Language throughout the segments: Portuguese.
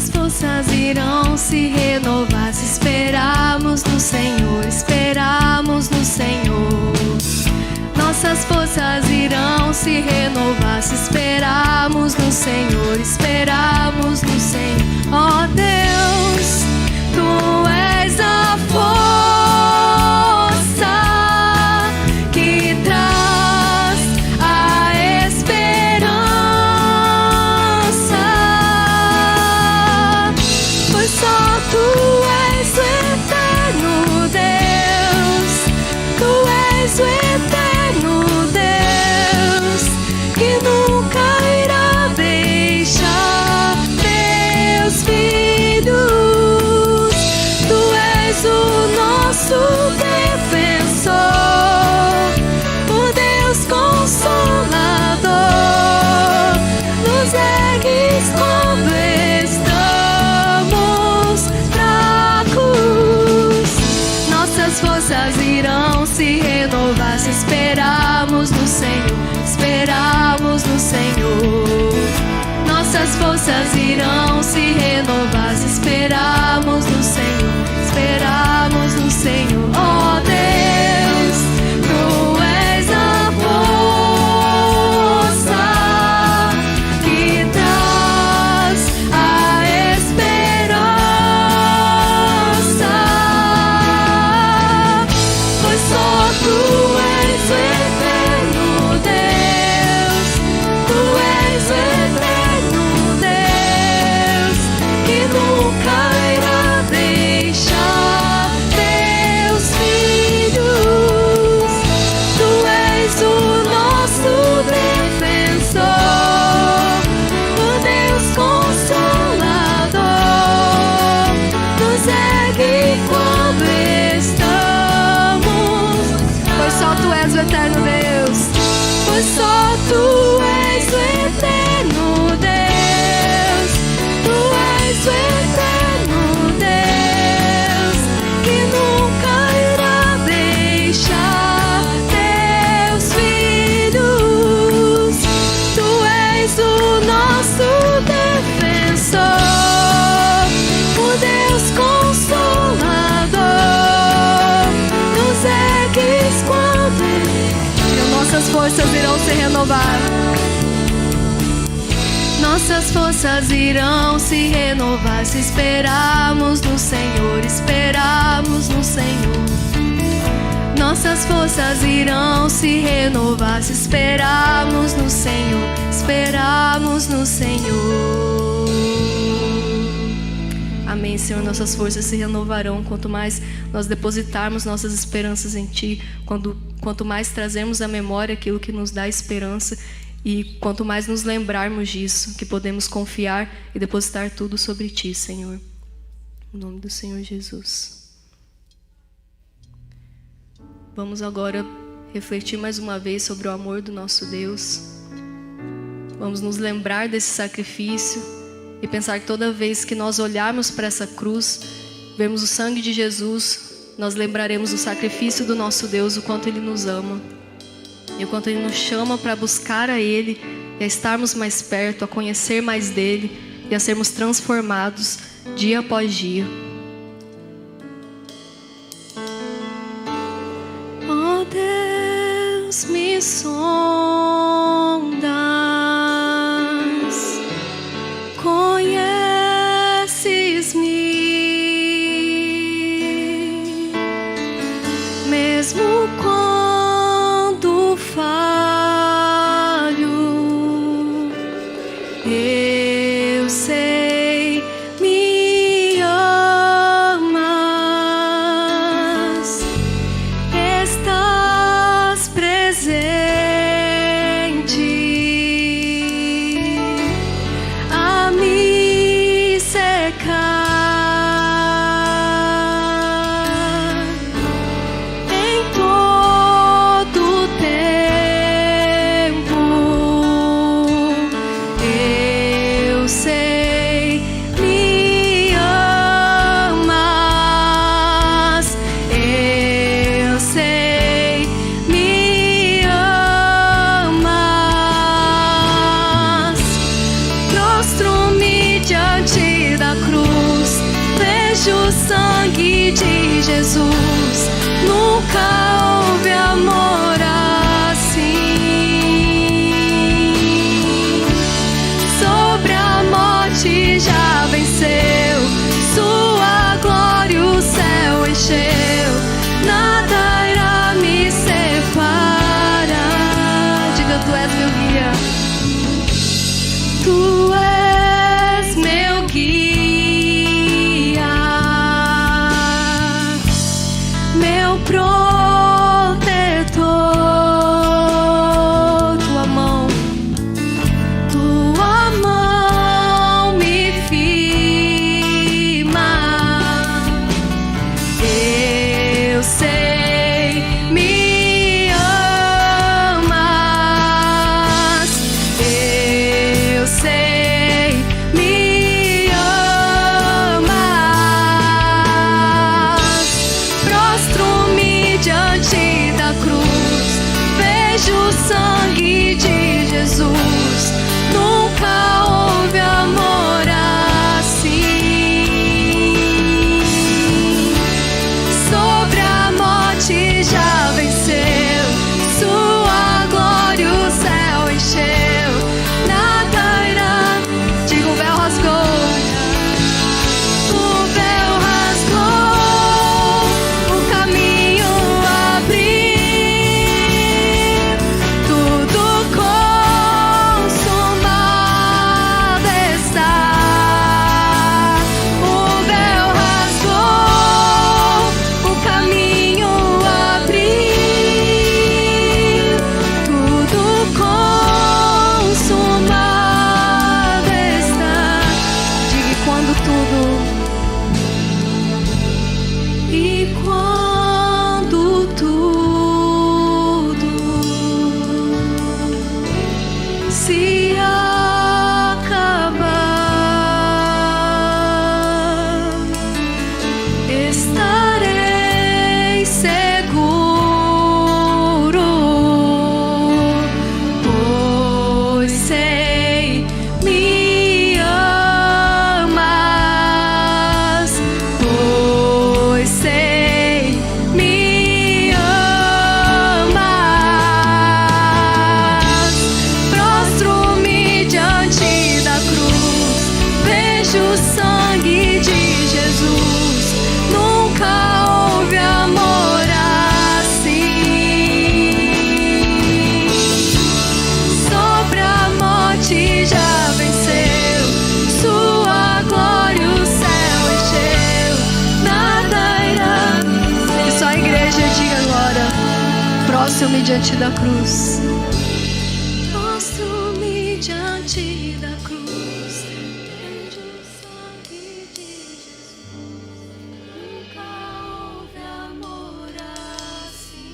Nossas forças irão se renovar se esperarmos no Senhor, esperarmos no Senhor. Nossas forças irão se renovar se esperarmos no Senhor, esperarmos no Senhor. Ó Deus, Tu és a força que traz a esperança, pois só Tu és o eterno Deus, Tu és o eterno Deus, que nunca irá deixar Teus filhos. Tu és o nosso defensor, o Deus Consolador. Nos ergues quando estamos fracos. Nossas forças irão se renovar se esperarmos no Senhor, esperarmos no Senhor. Nossas forças irão se renovar se esperarmos no Senhor, esperarmos no Senhor. Ó Deus, Tu és a força que traz a esperança, pois só Tu és o eterno Deus, Tu és o eterno Deus, que nunca irá deixar Teus filhos. Tu és o nosso defensor, o Deus Consolador. Nos ergue quando estamos, pois só Tu és o eterno Deus, pois só Tu és o eterno Deus, Tu és o eterno Deus, que nunca irá deixar Teus filhos. Tu és o nosso defensor, o Deus Consolador. Nos ergues quando nossas forças irão se renovar. Nossas forças irão se renovar se esperarmos no Senhor, esperarmos no Senhor. Nossas forças irão se renovar se esperarmos no Senhor, esperarmos no Senhor. Amém, Senhor. Nossas forças se renovarão quanto mais nós depositarmos nossas esperanças em Ti, quanto mais trazermos à memória aquilo que nos dá esperança, e quanto mais nos lembrarmos disso, que podemos confiar e depositar tudo sobre Ti, Senhor. Em nome do Senhor Jesus. Vamos agora refletir mais uma vez sobre o amor do nosso Deus. Vamos nos lembrar desse sacrifício e pensar que toda vez que nós olharmos para essa cruz, vemos o sangue de Jesus, nós lembraremos do sacrifício do nosso Deus, o quanto Ele nos ama. E o quanto Ele nos chama para buscar a Ele, e a estarmos mais perto, a conhecer mais dEle e a sermos transformados dia após dia. Oh Deus, me sondas, conheces-me, mesmo quando falho, eu sei, me amas, estás presente a me secar em todo vejo o sangue de Jesus. Nunca houve amor assim. Sobre a morte já venceu, sua glória o céu encheu. Nada irá me separar. Diga, tu és meu guia. Tu és meu guia, meu protetor. Tua mão me firma. Eu sei, me amas. Eu sei, me amas. Prostro-me diante da cruz, vejo o sangue de Jesus. Nunca houve amor assim. Sobre a morte já venceu, sua glória o céu encheu. Nada irá. Diga, o véu rasgou. O véu rasgou, o caminho abriu. Tudo consumado está. O véu rasgou, o caminho abriu. Tudo consumado está. Diga, quando tudo. E quando tudo se acabar, estarei seguro, pois sei, me amas. Pois sei, me amas. Prostro-me diante da cruz, vejo o sangue de Jesus. Nunca houve amor assim. Sobre a morte já venceu, sua glória o céu encheu. Nada irá. E só a igreja diga agora: prostro-me diante da cruz. Prostro-me diante da cruz, vejo o sangue de Jesus. Nunca houve amor assim.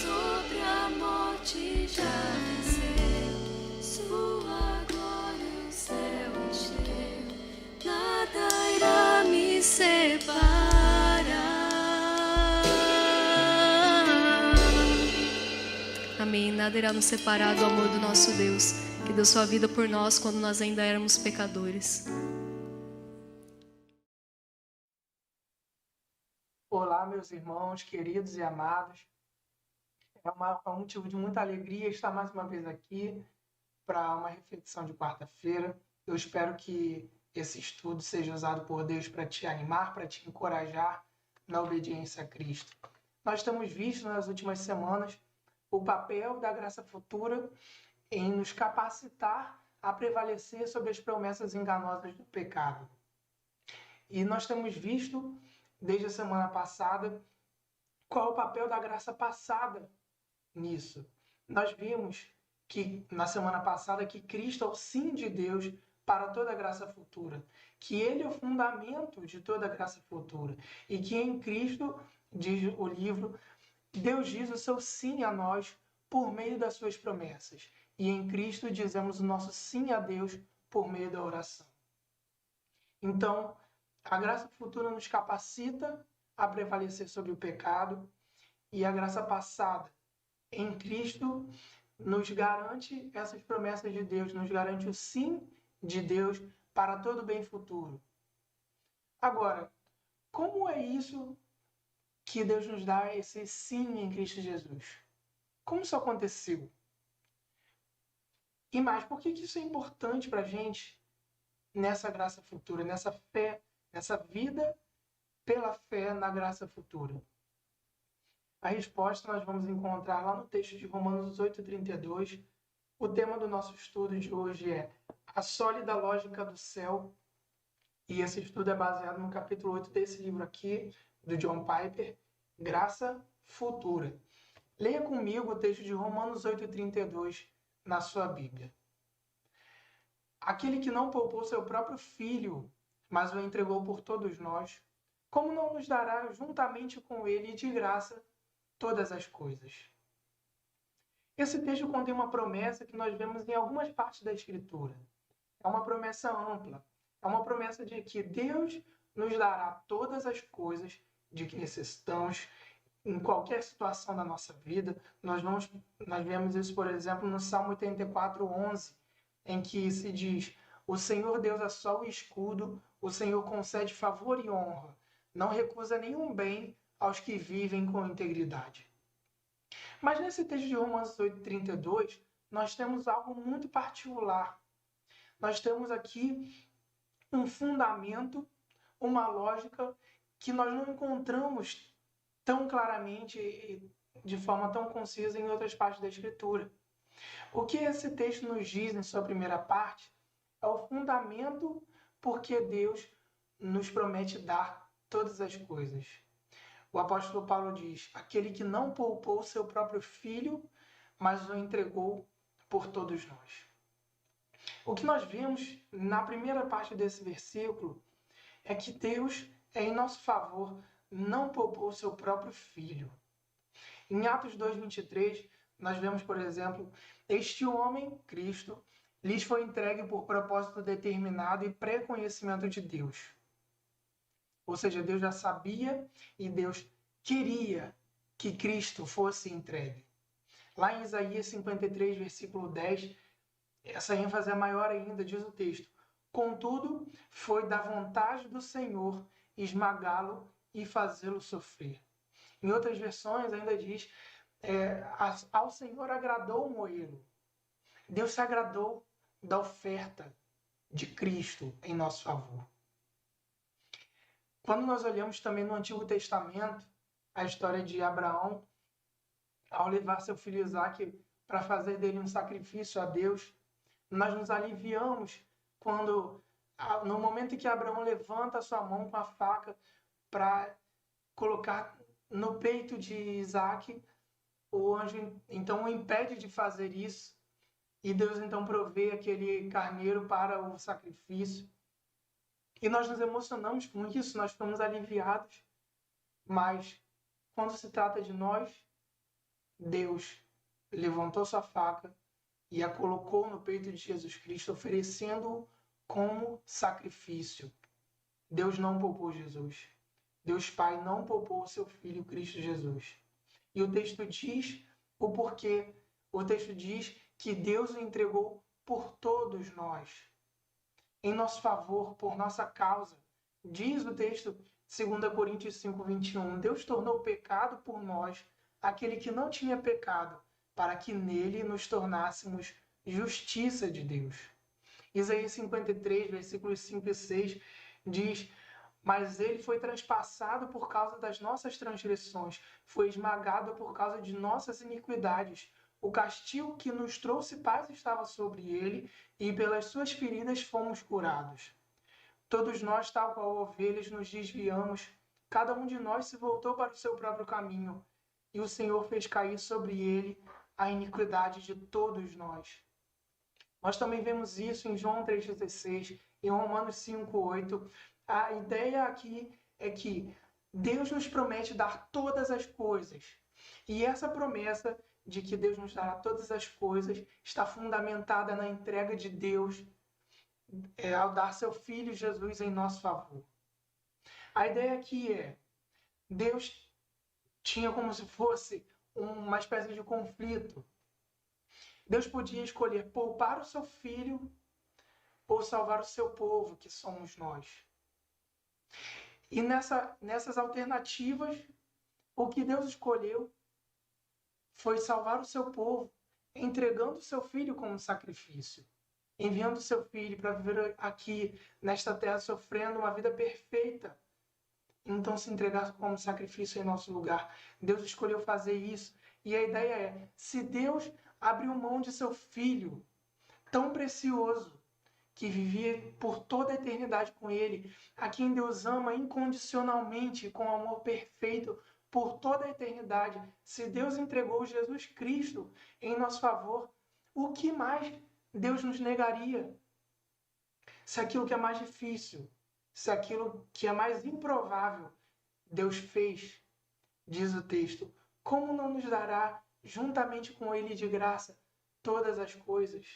Sobre a morte já venceu, sua glória o céu encheu. Nada irá me separar. Amém. Nada irá nos separar do amor do nosso Deus, que deu sua vida por nós quando nós ainda éramos pecadores. Olá, meus irmãos, queridos e amados. É um motivo de muita alegria estar mais uma vez aqui para uma reflexão de quarta-feira. Eu espero que esse estudo seja usado por Deus para te animar, para te encorajar na obediência a Cristo. Nós temos visto nas últimas semanas o papel da graça futura em nos capacitar a prevalecer sobre as promessas enganosas do pecado. E nós temos visto, desde a semana passada, qual é o papel da graça passada nisso. Nós vimos que na semana passada que Cristo é o sim de Deus para toda a graça futura, que Ele é o fundamento de toda a graça futura e que em Cristo, diz o livro, Deus diz o seu sim a nós por meio das suas promessas. E em Cristo dizemos o nosso sim a Deus por meio da oração. Então, a graça futura nos capacita a prevalecer sobre o pecado e a graça passada em Cristo nos garante essas promessas de Deus, nos garante o sim de Deus para todo bem futuro. Agora, como é isso que Deus nos dá esse sim em Cristo Jesus? Como isso aconteceu? E mais, por que isso é importante para a gente nessa graça futura, nessa fé, nessa vida pela fé na graça futura? A resposta nós vamos encontrar lá no texto de Romanos 8:32. O tema do nosso estudo de hoje é a sólida lógica do céu. E esse estudo é baseado no capítulo 8 desse livro aqui, do John Piper, Graça Futura. Leia comigo o texto de Romanos 8:32 na sua Bíblia. Aquele que não poupou seu próprio filho, mas o entregou por todos nós, como não nos dará juntamente com ele de graça todas as coisas? Esse texto contém uma promessa que nós vemos em algumas partes da Escritura. É uma promessa ampla. É uma promessa de que Deus nos dará todas as coisas de que necessitamos em qualquer situação da nossa vida. Nós vemos isso, por exemplo, no Salmo 84:11, em que se diz: o Senhor Deus é sol e escudo, o Senhor concede favor e honra, não recusa nenhum bem aos que vivem com integridade. Mas nesse texto de Romanos 8:32, nós temos algo muito particular. Nós temos aqui um fundamento, uma lógica que nós não encontramos tão claramente e de forma tão concisa em outras partes da Escritura. O que esse texto nos diz em sua primeira parte é o fundamento porque Deus nos promete dar todas as coisas. O apóstolo Paulo diz: aquele que não poupou seu próprio filho, mas o entregou por todos nós. O que nós vemos na primeira parte desse versículo é que Deus, em nosso favor, não poupou seu próprio filho. Em Atos 2:23, nós vemos, por exemplo, este homem, Cristo, lhes foi entregue por propósito determinado e pré-conhecimento de Deus. Ou seja, Deus já sabia e Deus queria que Cristo fosse entregue. Lá em Isaías 53, versículo 10, essa ênfase é maior ainda, diz o texto: contudo, foi da vontade do Senhor esmagá-lo e fazê-lo sofrer. Em outras versões ainda diz: ao Senhor agradou moê-lo. Deus se agradou da oferta de Cristo em nosso favor. Quando nós olhamos também no Antigo Testamento, a história de Abraão, ao levar seu filho Isaque para fazer dele um sacrifício a Deus, nós nos aliviamos quando, no momento em que Abraão levanta a sua mão com a faca para colocar no peito de Isaque, o anjo então o impede de fazer isso, e Deus então provê aquele carneiro para o sacrifício. E nós nos emocionamos com isso, nós ficamos aliviados. Mas, quando se trata de nós, Deus levantou sua faca e a colocou no peito de Jesus Cristo, oferecendo-o como sacrifício. Deus não poupou Jesus. Deus Pai não poupou o seu Filho Cristo Jesus. E o texto diz o porquê. O texto diz que Deus o entregou por todos nós, em nosso favor, por nossa causa. Diz o texto, 2 Coríntios 5:21, Deus tornou pecado por nós aquele que não tinha pecado, para que nele nos tornássemos justiça de Deus. Isaías 53, versículos 5 e 6, diz: mas ele foi transpassado por causa das nossas transgressões, foi esmagado por causa de nossas iniquidades. O castigo que nos trouxe paz estava sobre ele, e pelas suas feridas fomos curados. Todos nós, tal qual ovelhas, nos desviamos, cada um de nós se voltou para o seu próprio caminho, e o Senhor fez cair sobre ele a iniquidade de todos nós. Nós também vemos isso em João 3,16, em Romanos 5,8. A ideia aqui é que Deus nos promete dar todas as coisas. E essa promessa de que Deus nos dará todas as coisas está fundamentada na entrega de Deus ao dar seu Filho Jesus em nosso favor. A ideia aqui é: Deus tinha como se fosse uma espécie de conflito. Deus podia escolher poupar o seu Filho ou salvar o seu povo, que somos nós. E nessas alternativas, o que Deus escolheu foi salvar o seu povo, entregando o seu filho como sacrifício, enviando o seu filho para viver aqui nesta terra sofrendo uma vida perfeita, então se entregar como sacrifício em nosso lugar. Deus escolheu fazer isso, e a ideia é, se Deus abriu mão de seu filho tão precioso, que vivia por toda a eternidade com ele, a quem Deus ama incondicionalmente, com amor perfeito por toda a eternidade, se Deus entregou Jesus Cristo em nosso favor, o que mais Deus nos negaria? Se aquilo que é mais difícil, se aquilo que é mais improvável, Deus fez, diz o texto, como não nos dará, juntamente com ele de graça, todas as coisas?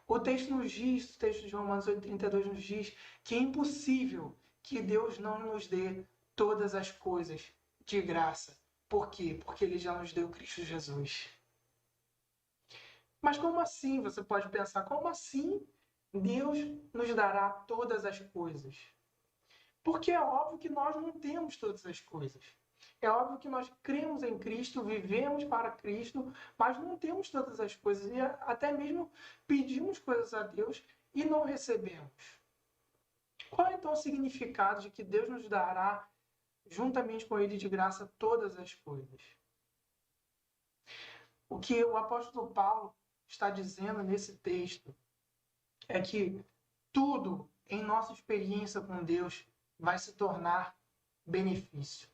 O texto nos diz, o texto de Romanos 8,32 nos diz que é impossível que Deus não nos dê todas as coisas de graça. Por quê? Porque ele já nos deu Cristo Jesus. Mas como assim? Você pode pensar, como assim Deus nos dará todas as coisas? Porque é óbvio que nós não temos todas as coisas. É óbvio que nós cremos em Cristo, vivemos para Cristo, mas não temos todas as coisas. E até mesmo pedimos coisas a Deus e não recebemos. Qual é então o significado de que Deus nos dará, juntamente com Ele de graça, todas as coisas? O que o apóstolo Paulo está dizendo nesse texto é que tudo em nossa experiência com Deus vai se tornar benefício.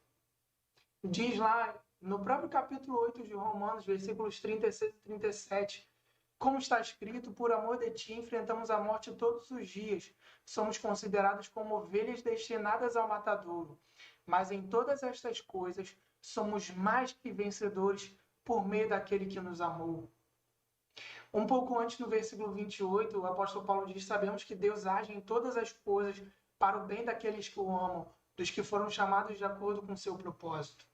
Diz lá no próprio capítulo 8 de Romanos, versículos 36 e 37, como está escrito, por amor de ti enfrentamos a morte todos os dias, somos considerados como ovelhas destinadas ao matadouro, mas em todas estas coisas somos mais que vencedores por meio daquele que nos amou. Um pouco antes, no versículo 28, o apóstolo Paulo diz, sabemos que Deus age em todas as coisas para o bem daqueles que o amam, dos que foram chamados de acordo com seu propósito.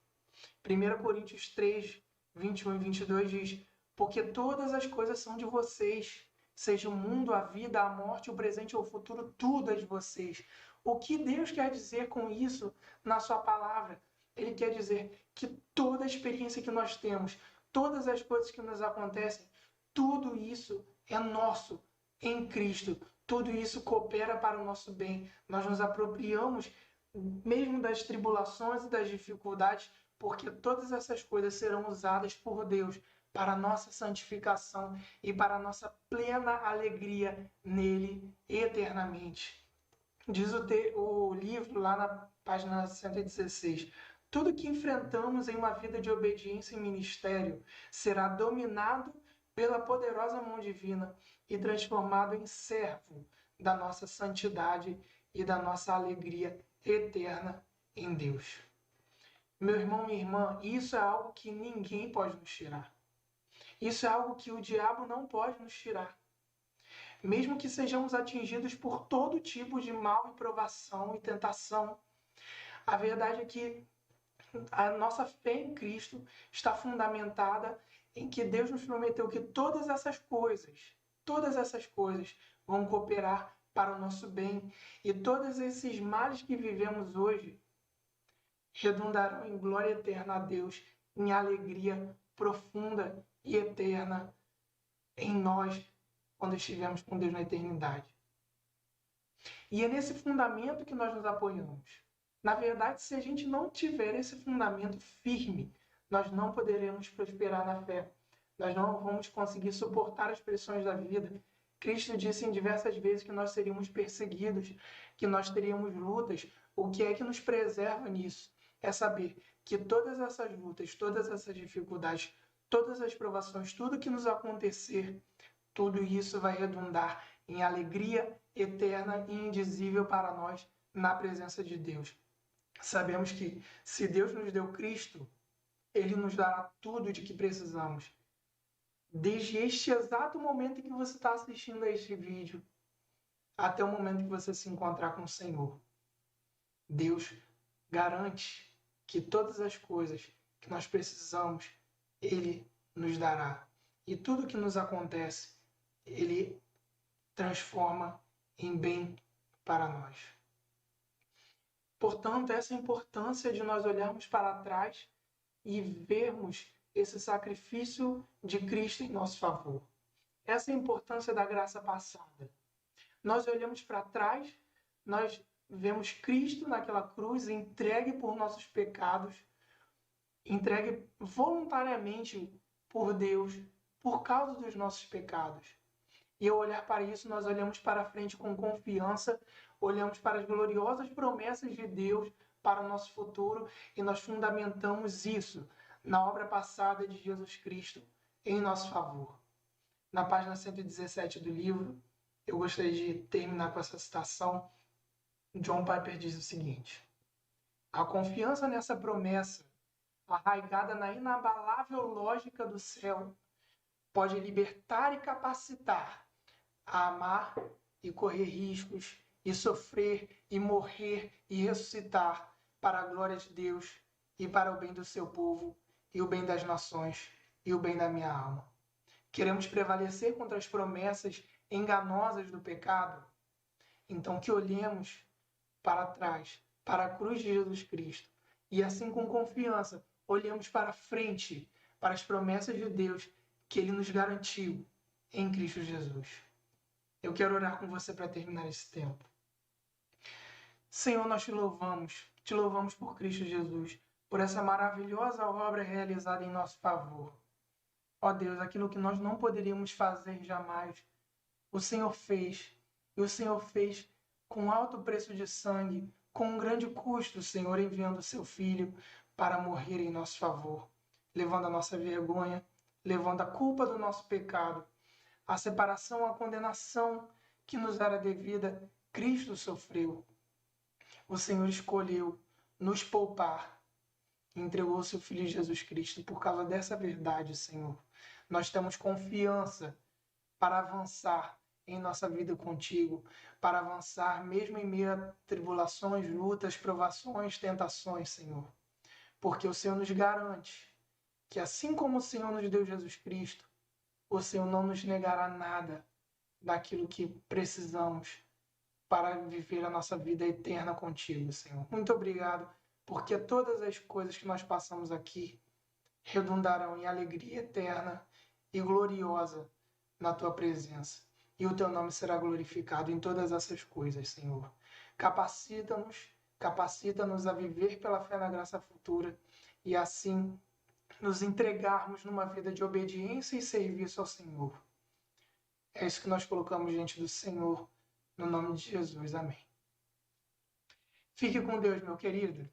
1 Coríntios 3, 21 e 22 diz, porque todas as coisas são de vocês, seja o mundo, a vida, a morte, o presente ou o futuro, tudo é de vocês. O que Deus quer dizer com isso na sua palavra? Ele quer dizer que toda a experiência que nós temos, todas as coisas que nos acontecem, tudo isso é nosso em Cristo. Tudo isso coopera para o nosso bem. Nós nos apropriamos mesmo das tribulações e das dificuldades, porque todas essas coisas serão usadas por Deus para a nossa santificação e para a nossa plena alegria nele eternamente. Diz o livro lá na página 116, tudo que enfrentamos em uma vida de obediência e ministério será dominado pela poderosa mão divina e transformado em servo da nossa santidade e da nossa alegria eterna em Deus. Meu irmão, minha irmã, isso é algo que ninguém pode nos tirar. Isso é algo que o diabo não pode nos tirar. Mesmo que sejamos atingidos por todo tipo de mal e provação e tentação, a verdade é que a nossa fé em Cristo está fundamentada em que Deus nos prometeu que todas essas coisas vão cooperar para o nosso bem. E todos esses males que vivemos hoje redundarão em glória eterna a Deus, em alegria profunda e eterna em nós, quando estivermos com Deus na eternidade. E é nesse fundamento que nós nos apoiamos. Na verdade, se a gente não tiver esse fundamento firme, nós não poderemos prosperar na fé. Nós não vamos conseguir suportar as pressões da vida. Cristo disse em diversas vezes que nós seríamos perseguidos, que nós teríamos lutas. O que é que nos preserva nisso? É saber que todas essas lutas, todas essas dificuldades, todas as provações, tudo que nos acontecer, tudo isso vai redundar em alegria eterna e indizível para nós na presença de Deus. Sabemos que se Deus nos deu Cristo, Ele nos dará tudo de que precisamos. Desde este exato momento em que você está assistindo a este vídeo, até o momento que você se encontrar com o Senhor. Deus garante que todas as coisas que nós precisamos, Ele nos dará. E tudo que nos acontece, Ele transforma em bem para nós. Portanto, essa é a importância de nós olharmos para trás e vermos esse sacrifício de Cristo em nosso favor. Essa é a importância da graça passada. Nós olhamos para trás, nós vemos Cristo naquela cruz entregue por nossos pecados, entregue voluntariamente por Deus, por causa dos nossos pecados. E ao olhar para isso, nós olhamos para frente com confiança, olhamos para as gloriosas promessas de Deus para o nosso futuro e nós fundamentamos isso na obra passada de Jesus Cristo em nosso favor. Na página 117 do livro, eu gostaria de terminar com essa citação. John Piper diz o seguinte: a confiança nessa promessa, arraigada na inabalável lógica do céu, pode libertar e capacitar a amar e correr riscos, e sofrer e morrer e ressuscitar para a glória de Deus e para o bem do seu povo e o bem das nações e o bem da minha alma. Queremos prevalecer contra as promessas enganosas do pecado? Então que olhemos para trás, para a cruz de Jesus Cristo, e assim com confiança olhemos para frente, para as promessas de Deus que Ele nos garantiu em Cristo Jesus. Eu quero orar com você para terminar esse tempo. Senhor, nós te louvamos por Cristo Jesus, por essa maravilhosa obra realizada em nosso favor. Ó Deus, aquilo que nós não poderíamos fazer jamais, o Senhor fez, e o Senhor fez com alto preço de sangue, com um grande custo, Senhor, enviando o seu Filho para morrer em nosso favor, levando a nossa vergonha, levando a culpa do nosso pecado, a separação, a condenação que nos era devida, Cristo sofreu. O Senhor escolheu nos poupar e entregou o seu Filho Jesus Cristo. E por causa dessa verdade, Senhor, nós temos confiança para avançar em nossa vida contigo, para avançar mesmo em meio a tribulações, lutas, provações, tentações, Senhor. Porque o Senhor nos garante que assim como o Senhor nos deu Jesus Cristo, o Senhor não nos negará nada daquilo que precisamos para viver a nossa vida eterna contigo, Senhor. Muito obrigado, porque todas as coisas que nós passamos aqui redundarão em alegria eterna e gloriosa na tua presença. E o teu nome será glorificado em todas essas coisas, Senhor. Capacita-nos a viver pela fé na graça futura e assim nos entregarmos numa vida de obediência e serviço ao Senhor. É isso que nós colocamos diante do Senhor, no nome de Jesus. Amém. Fique com Deus, meu querido.